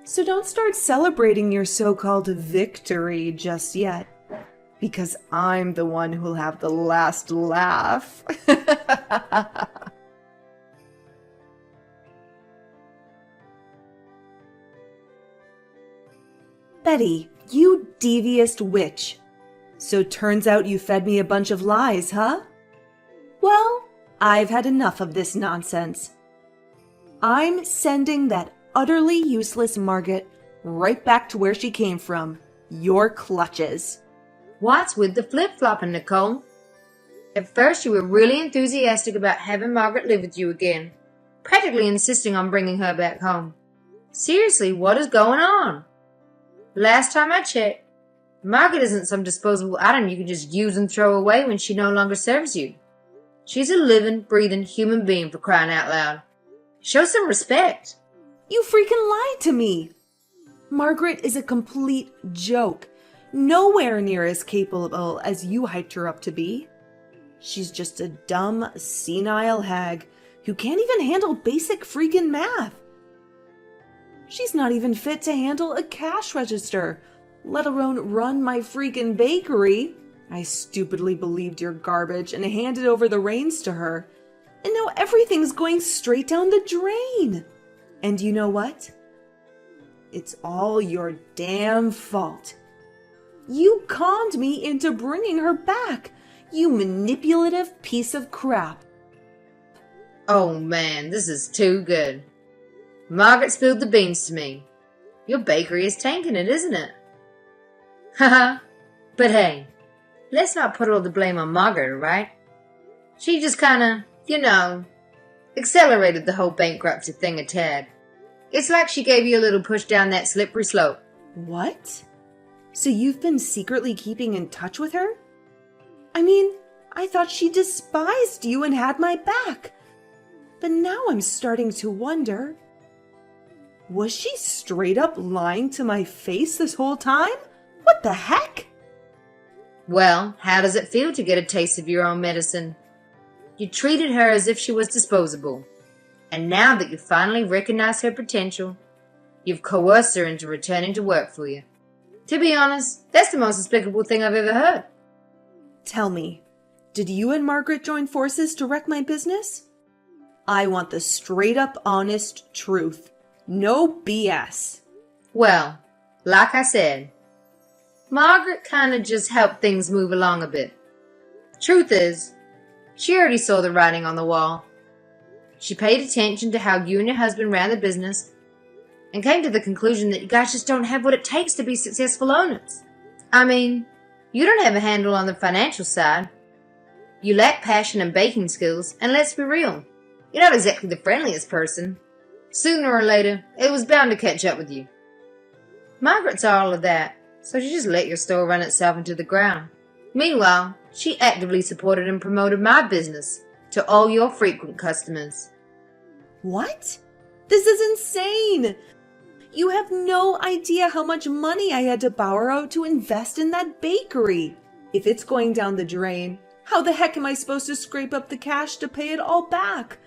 So don't start celebrating your so-called victory just yet, because I'm the one who'll have the last laugh. Betty, you devious witch. So turns out you fed me a bunch of lies, huh? Well, I've had enough of this nonsense. I'm sending that utterly useless Margaret right back to where she came from, your clutches. What's with the flip-flopping, Nicole? At first you were really enthusiastic about having Margaret live with you again, practically insisting on bringing her back home. Seriously, what is going on? Last time I checked, Margaret isn't some disposable item you can just use and throw away when she no longer serves you. She's a living, breathing human being, for crying out loud. Show some respect. You freaking lied to me. Margaret is a complete joke. Nowhere near as capable as you hyped her up to be. She's just a dumb, senile hag who can't even handle basic freaking math. She's not even fit to handle a cash register, let alone run my freaking bakery. I stupidly believed your garbage and handed over the reins to her. And now everything's going straight down the drain. And you know what? It's all your damn fault. You conned me into bringing her back, you manipulative piece of crap. Oh man, this is too good. Margaret spilled the beans to me. Your bakery is tanking it, isn't it? Haha. But hey, let's not put all the blame on Margaret, right? She just kinda, accelerated the whole bankruptcy thing a tad. It's like she gave you a little push down that slippery slope. What? So you've been secretly keeping in touch with her? I mean, I thought she despised you and had my back. But now I'm starting to wonder. Was she straight up lying to my face this whole time? What the heck? Well, how does it feel to get a taste of your own medicine? You treated her as if she was disposable. And now that you finally recognize her potential, you've coerced her into returning to work for you. To be honest, that's the most despicable thing I've ever heard. Tell me, did you and Margaret join forces to wreck my business? I want the straight up honest truth. No BS. Well, like I said, Margaret kind of just helped things move along a bit. Truth is, she already saw the writing on the wall. She paid attention to how you and your husband ran the business and came to the conclusion that you guys just don't have what it takes to be successful owners. I mean, you don't have a handle on the financial side. You lack passion and baking skills, and let's be real, you're not exactly the friendliest person. Sooner or later, it was bound to catch up with you. Margaret saw all of that, so she just let your store run itself into the ground. Meanwhile, she actively supported and promoted my business to all your frequent customers. What? This is insane! You have no idea how much money I had to borrow to invest in that bakery. If it's going down the drain, how the heck am I supposed to scrape up the cash to pay it all back?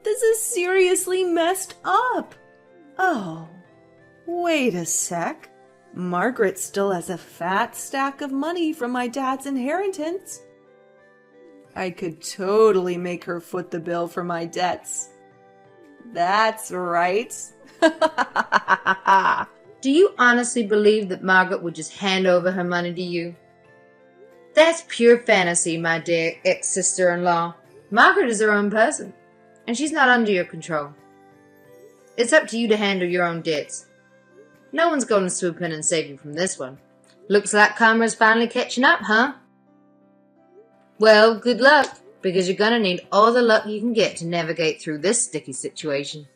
This is seriously messed up. Oh, wait a sec. Margaret still has a fat stack of money from my dad's inheritance. I could totally make her foot the bill for my debts. That's right. Do you honestly believe that Margaret would just hand over her money to you? That's pure fantasy, my dear ex-sister-in-law. Margaret is her own person, and she's not under your control. It's up to you to handle your own debts. No one's going to swoop in and save you from this one. Looks like karma's finally catching up, huh? Well, good luck, because you're gonna need all the luck you can get to navigate through this sticky situation.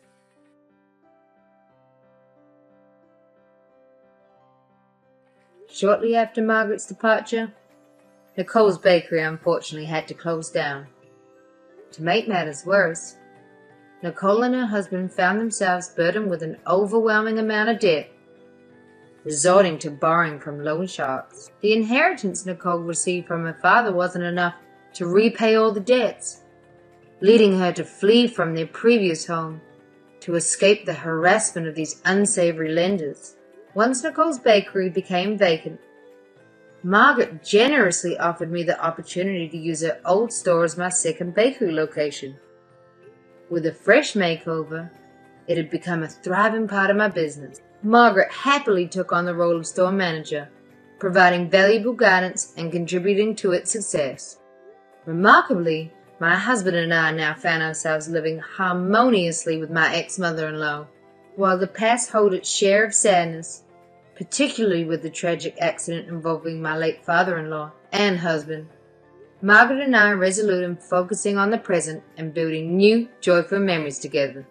Shortly after Margaret's departure, Nicole's bakery unfortunately had to close down. To make matters worse, Nicole and her husband found themselves burdened with an overwhelming amount of debt, resorting to borrowing from loan sharks. The inheritance Nicole received from her father wasn't enough to repay all the debts, leading her to flee from their previous home to escape the harassment of these unsavory lenders. Once Nicole's bakery became vacant, Margaret generously offered me the opportunity to use her old store as my second bakery location. With a fresh makeover, it had become a thriving part of my business. Margaret happily took on the role of store manager, providing valuable guidance and contributing to its success. Remarkably, my husband and I now found ourselves living harmoniously with my ex-mother-in-law. While the past held its share of sadness, particularly with the tragic accident involving my late father-in-law and husband, Margaret and I are resolute in focusing on the present and building new, joyful memories together.